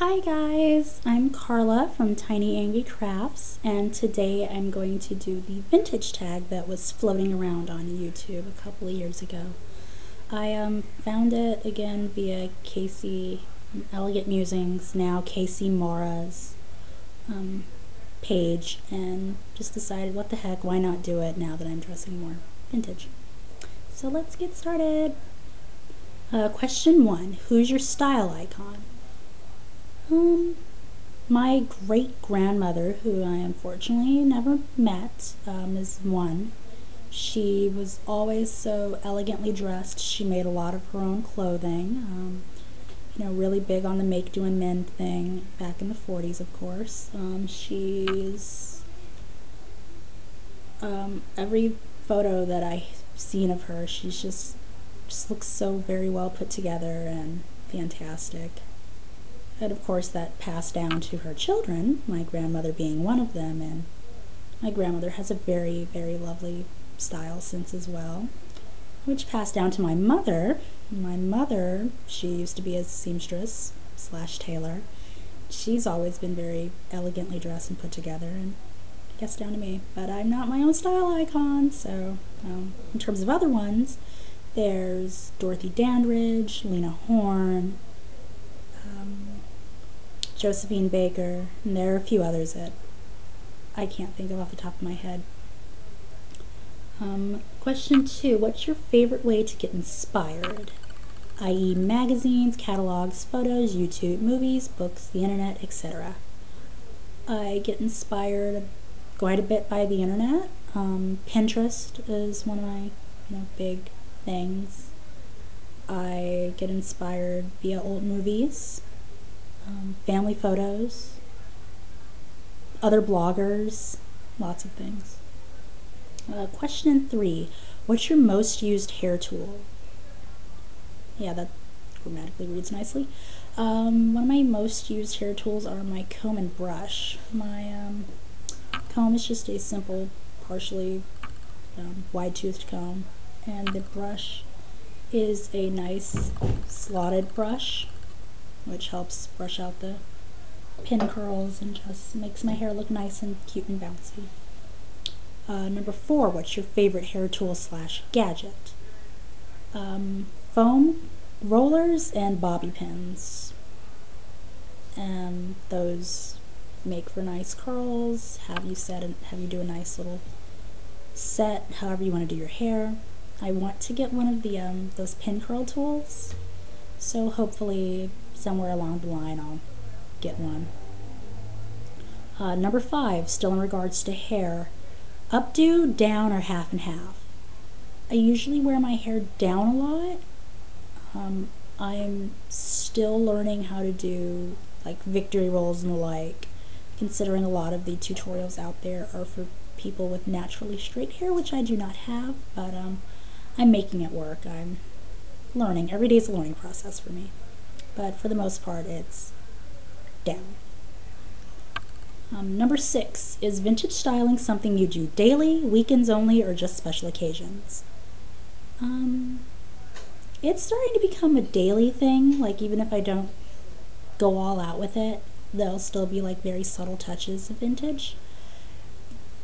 Hi guys, I'm Carla from Tiny Angie Crafts, and today I'm going to do the vintage tag that was floating around on YouTube a couple of years ago. I found it again via Casey Elegant Musings, now Casey Mara's page, and just decided what the heck, why not do it now that I'm dressing more vintage. So let's get started. Question 1, who's your style icon? My great-grandmother, who I unfortunately never met, is one. She was always so elegantly dressed. She made a lot of her own clothing. Really big on the make, do, and mend thing back in the 40s, of course. Every photo that I've seen of her, she's just looks so very well put together and fantastic. And of course that passed down to her children, my grandmother being one of them, and my grandmother has a very, very lovely style sense as well, which passed down to my mother. My mother, she used to be a seamstress / tailor. She's always been very elegantly dressed and put together, and I guess down to me. But I'm not my own style icon, so in terms of other ones, there's Dorothy Dandridge, Lena Horne, Josephine Baker, and there are a few others that I can't think of off the top of my head. Question 2, what's your favorite way to get inspired? I.e. magazines, catalogs, photos, YouTube, movies, books, the internet, etc. I get inspired quite a bit by the internet. Pinterest is one of my big things. I get inspired via old movies, family photos, other bloggers, lots of things. Question 3, what's your most used hair tool? Yeah, that grammatically reads nicely. One of my most used hair tools are my comb and brush. My comb is just a simple, partially wide-toothed comb, and the brush is a nice slotted brush, which helps brush out the pin curls and just makes my hair look nice and cute and bouncy. Number 4, what's your favorite hair tool / gadget? Foam rollers and bobby pins. Those make for nice curls, have you do a nice little set, however you want to do your hair. I want to get one of the those pin curl tools, so hopefully somewhere along the line I'll get one. Number 5, still in regards to hair, updo, down, or half and half. I usually wear my hair down a lot. I'm still learning how to do like victory rolls and the like, considering a lot of the tutorials out there are for people with naturally straight hair, which I do not have, but I'm making it work. I'm learning. Every day is a learning process for me. But for the most part, it's down. Number 6, is vintage styling something you do daily, weekends only, or just special occasions? It's starting to become a daily thing. Like, even if I don't go all out with it, there'll still be like very subtle touches of vintage.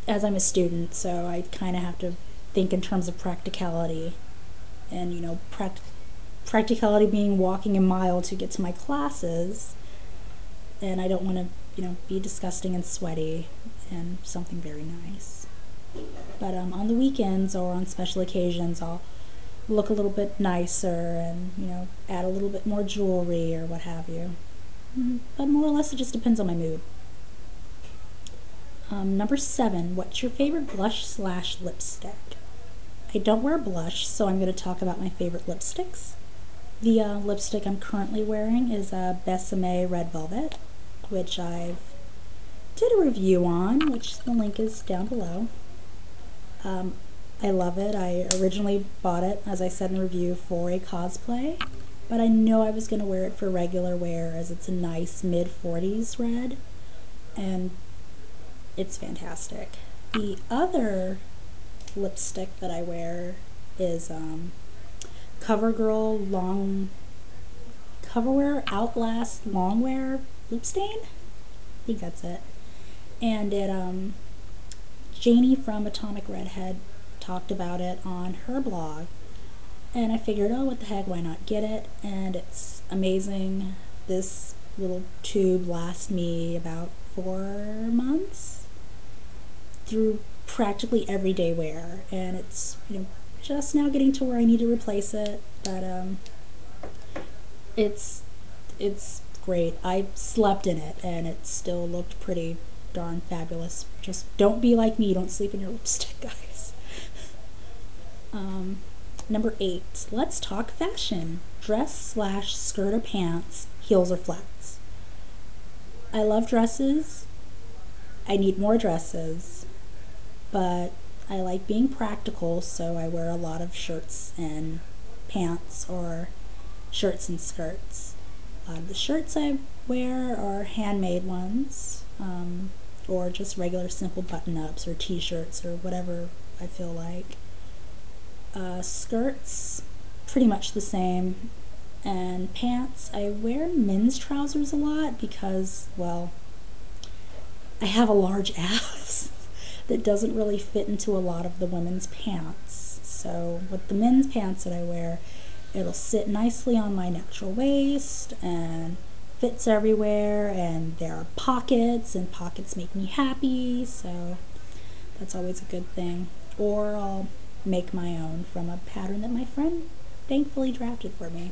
As I'm a student, so I kind of have to think in terms of practicality, and practicality being walking a mile to get to my classes, and I don't want to be disgusting and sweaty, and something very nice. But on the weekends or on special occasions, I'll look a little bit nicer and add a little bit more jewelry or what have you. But more or less it just depends on my mood. Number 7, what's your favorite blush / lipstick? I don't wear blush, so I'm going to talk about my favorite lipsticks. The lipstick I'm currently wearing is a Besame Red Velvet, which I've did a review on, which the link is down below. I love it. I originally bought it, as I said in the review, for a cosplay, but I know I was going to wear it for regular wear, as it's a nice mid-40s red, and it's fantastic. The other lipstick that I wear is CoverGirl Coverwear Outlast Longwear Loop stain? I think that's it. And it, Janie from Atomic Redhead talked about it on her blog. And I figured, oh, what the heck, why not get it? And it's amazing. This little tube lasts me about 4 months through practically everyday wear. And it's, just now getting to where I need to replace it. But it's great. I slept in it, and it still looked pretty darn fabulous. Just don't be like me. Don't sleep in your lipstick, guys. Number 8. Let's talk fashion. Dress/skirt or pants, heels or flats. I love dresses. I need more dresses. But I like being practical, so I wear a lot of shirts and pants or shirts and skirts. A lot of the shirts I wear are handmade ones, or just regular simple button-ups or t-shirts or whatever I feel like. Skirts, pretty much the same. And pants, I wear men's trousers a lot because, well, I have a large ass that doesn't really fit into a lot of the women's pants. So with the men's pants that I wear, it'll sit nicely on my natural waist and fits everywhere, and there are pockets, and pockets make me happy, so that's always a good thing. Or I'll make my own from a pattern that my friend thankfully drafted for me.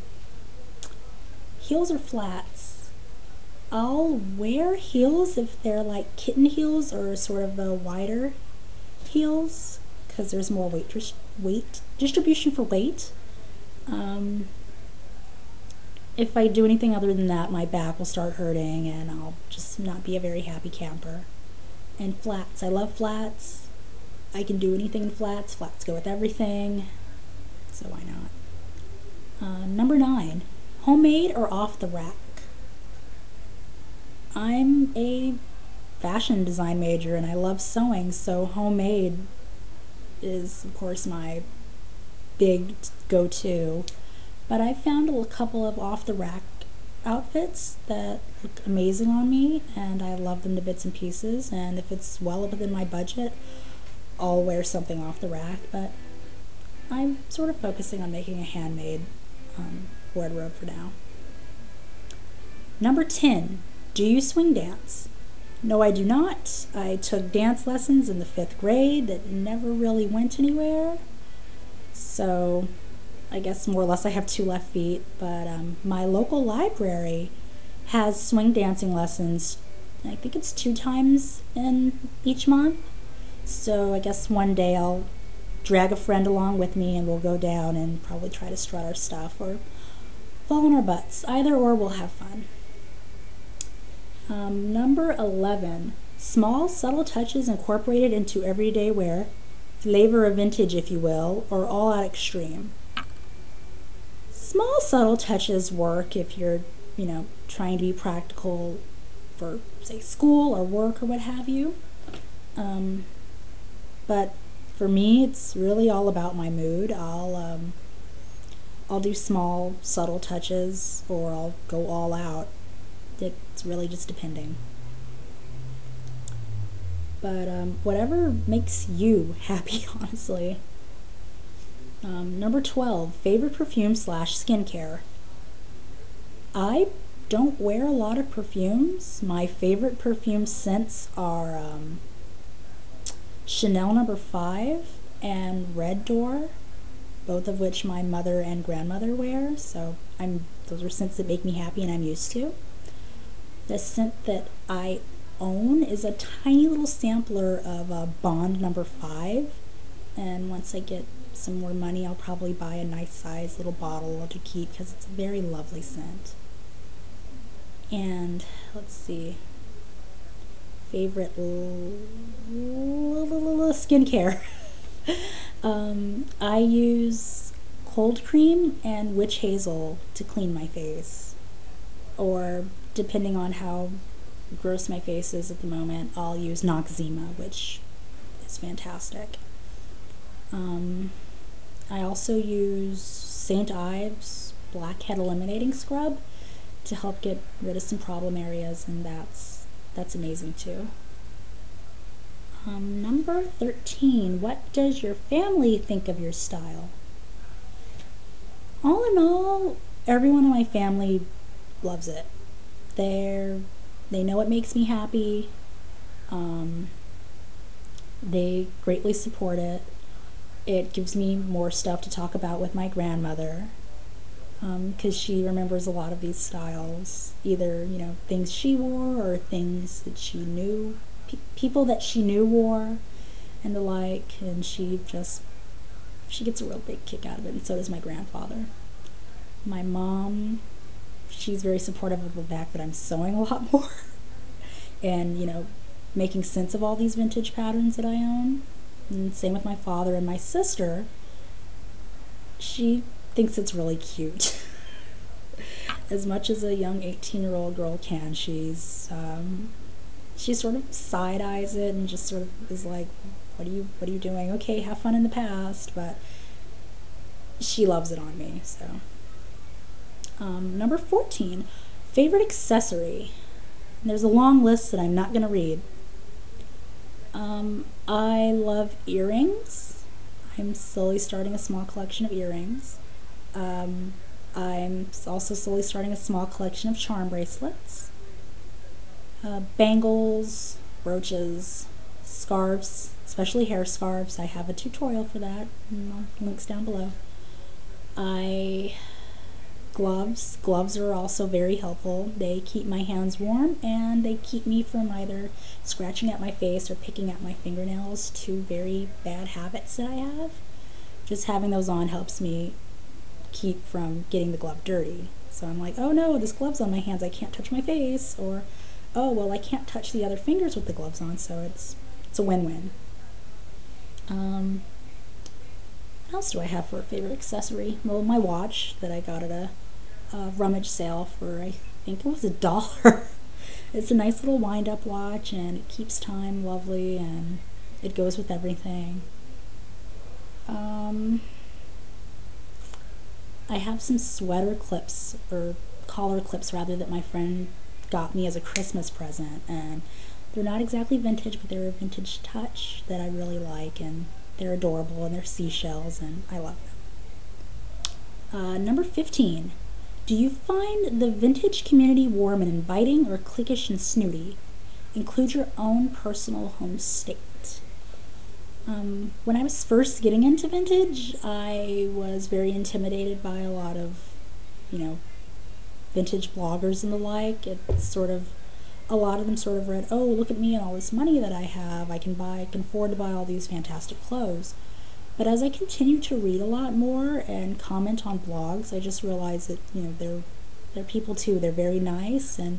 Heels or flats? I'll wear heels if they're like kitten heels or sort of the wider heels, because there's more weight distribution for weight. If I do anything other than that, my back will start hurting and I'll just not be a very happy camper. And flats, I love flats. I can do anything in flats. Flats go with everything, so why not? Number 9, homemade or off the rack? I'm a fashion design major and I love sewing, so homemade is, of course, my big go-to. But I found a couple of off-the-rack outfits that look amazing on me, and I love them to bits and pieces. And if it's well within my budget, I'll wear something off the rack. But I'm sort of focusing on making a handmade wardrobe for now. Number 10. Do you swing dance? No, I do not. I took dance lessons in the 5th grade that never really went anywhere. So I guess more or less I have 2 left feet, but my local library has swing dancing lessons. I think it's 2 times in each month. So I guess one day I'll drag a friend along with me and we'll go down and probably try to strut our stuff or fall on our butts. Either or, we'll have fun. Number 11. Small, subtle touches incorporated into everyday wear. Flavor of vintage, if you will, or all out extreme. Small, subtle touches work if you're, trying to be practical for, say, school or work or what have you. But for me, it's really all about my mood. I'll do small, subtle touches, or I'll go all out. It's really just depending. But whatever makes you happy, honestly. Number 12, favorite perfume / skincare. I don't wear a lot of perfumes. My favorite perfume scents are Chanel No. 5 and Red Door, both of which my mother and grandmother wear, so those are scents that make me happy and I'm used to. The scent that I own is a tiny little sampler of Bond No. 5, and once I get some more money I'll probably buy a nice size little bottle to keep because it's a very lovely scent. And let's see, favorite skincare. I use cold cream and witch hazel to clean my face, or depending on how gross my face is at the moment, I'll use Noxzema, which is fantastic. I also use St. Ives Blackhead Eliminating Scrub. to help get rid of some problem areas, and that's amazing too. Number 13, what does your family think of your style? All in all, everyone in my family loves it. They know it makes me happy. They greatly support it. It gives me more stuff to talk about with my grandmother, because she remembers a lot of these styles, either things she wore or things that she knew, people that she knew wore, and the like. And she gets a real big kick out of it, and so does my grandfather. My mom, she's very supportive of the fact that I'm sewing a lot more, and making sense of all these vintage patterns that I own. And same with my father. And my sister, she thinks it's really cute. As much as a young 18-year-old girl can, she sort of side eyes it and just sort of is like, what are you doing? Okay, have fun in the past. But she loves it on me. So number 14, favorite accessory. And there's a long list that I'm not going to read. I love earrings. I'm slowly starting a small collection of earrings. I'm also slowly starting a small collection of charm bracelets, bangles, brooches, scarves, especially hair scarves. I have a tutorial for that, links down below. Gloves are also very helpful. They keep my hands warm, and they keep me from either scratching at my face or picking at my fingernails, two very bad habits that I have. Just having those on helps me keep from getting the glove dirty. So I'm like, oh no, this glove's on my hands, I can't touch my face, or oh well, I can't touch the other fingers with the gloves on, so it's a win-win. What else do I have for a favorite accessory? Well, my watch that I got at a rummage sale for, I think it was $1. It's a nice little wind-up watch, and it keeps time lovely, and it goes with everything. I have some sweater clips, or collar clips rather, that my friend got me as a Christmas present, and they're not exactly vintage, but they're a vintage touch that I really like, and they're adorable, and they're seashells, and I love them. Number 15. Do you find the vintage community warm and inviting, or cliquish and snooty? Include your own personal home state. When I was first getting into vintage, I was very intimidated by a lot of, vintage bloggers and the like. A lot of them sort of read, oh, look at me and all this money that I have. I can afford to buy all these fantastic clothes. But as I continue to read a lot more and comment on blogs, I just realized that, they're people too. They're very nice, and,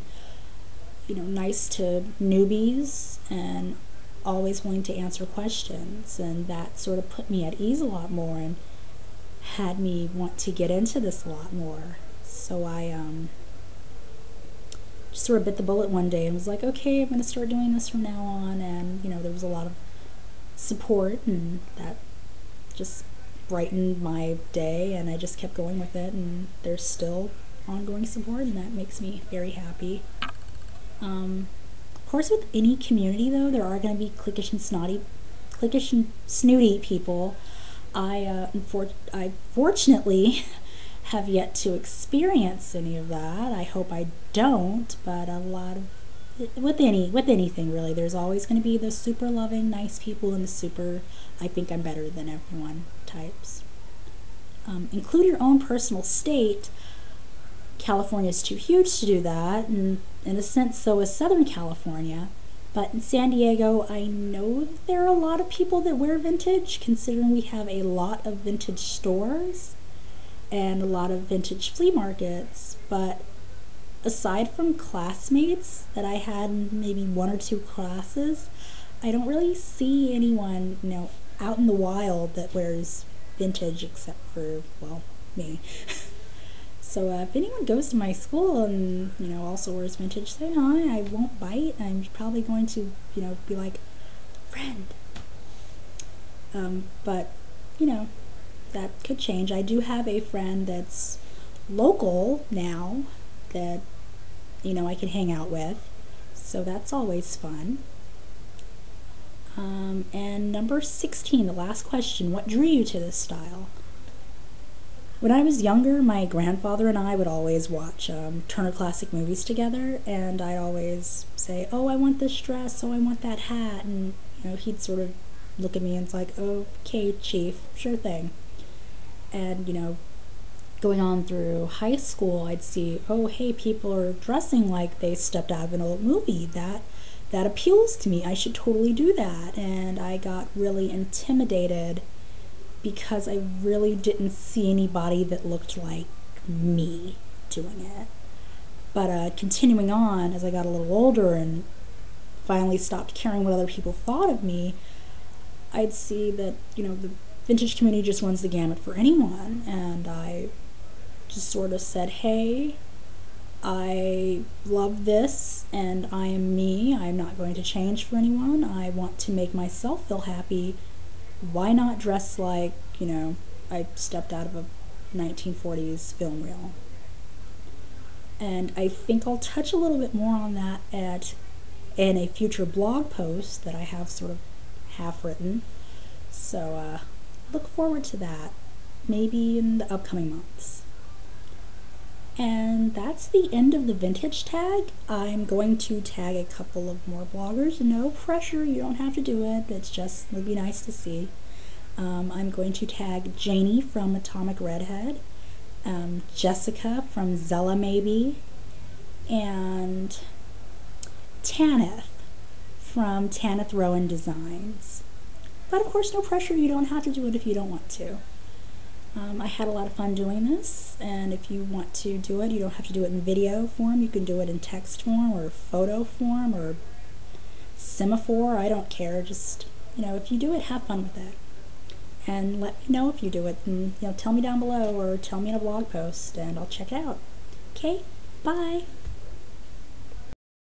nice to newbies, and always willing to answer questions. And that sort of put me at ease a lot more and had me want to get into this a lot more. So I just sort of bit the bullet one day and was like, okay, I'm going to start doing this from now on. And, there was a lot of support, and that just brightened my day, and I just kept going with it, and there's still ongoing support, and that makes me very happy. Of course, with any community, though, there are going to be cliquish and snooty people. I fortunately have yet to experience any of that. I hope I don't, but with anything really, there's always going to be the super loving, nice people, and the super, I think I'm better than everyone types. Include your own personal state. California's too huge to do that, and in a sense, so is Southern California. But in San Diego, I know that there are a lot of people that wear vintage, considering we have a lot of vintage stores and a lot of vintage flea markets. But aside from classmates that I had in maybe one or two classes, I don't really see anyone, out in the wild that wears vintage except for, well, me. So if anyone goes to my school and, also wears vintage, say hi. I won't bite. I'm probably going to, be like, friend. But, that could change. I do have a friend that's local now that I can hang out with. So that's always fun. And number 16, the last question, what drew you to this style? When I was younger, my grandfather and I would always watch Turner Classic Movies together, and I'd always say, oh, I want this dress, oh, I want that hat, and he'd sort of look at me and it's like, okay, Chief, sure thing. And going on through high school, I'd see, oh, hey, people are dressing like they stepped out of an old movie. That appeals to me. I should totally do that. And I got really intimidated because I really didn't see anybody that looked like me doing it. But continuing on, as I got a little older and finally stopped caring what other people thought of me, I'd see that, the vintage community just runs the gamut for anyone. And I just sort of said, hey, I love this and I am me. I'm not going to change for anyone. I want to make myself feel happy. Why not dress like, I stepped out of a 1940s film reel? And I think I'll touch a little bit more on that in a future blog post that I have sort of half written. So look forward to that, maybe in the upcoming months. And that's the end of the vintage tag. I'm going to tag a couple of more bloggers. No pressure, you don't have to do it. It would be nice to see. I'm going to tag Janie from Atomic Redhead, Jessica from Zella Maybe, and Tanith from Tanith Rowan Designs. But of course, no pressure. You don't have to do it if you don't want to. I had a lot of fun doing this, and if you want to do it, you don't have to do it in video form. You can do it in text form or photo form or semaphore. I don't care. Just, if you do it, have fun with it. And let me know if you do it, and tell me down below or tell me in a blog post, and I'll check it out. Okay, bye.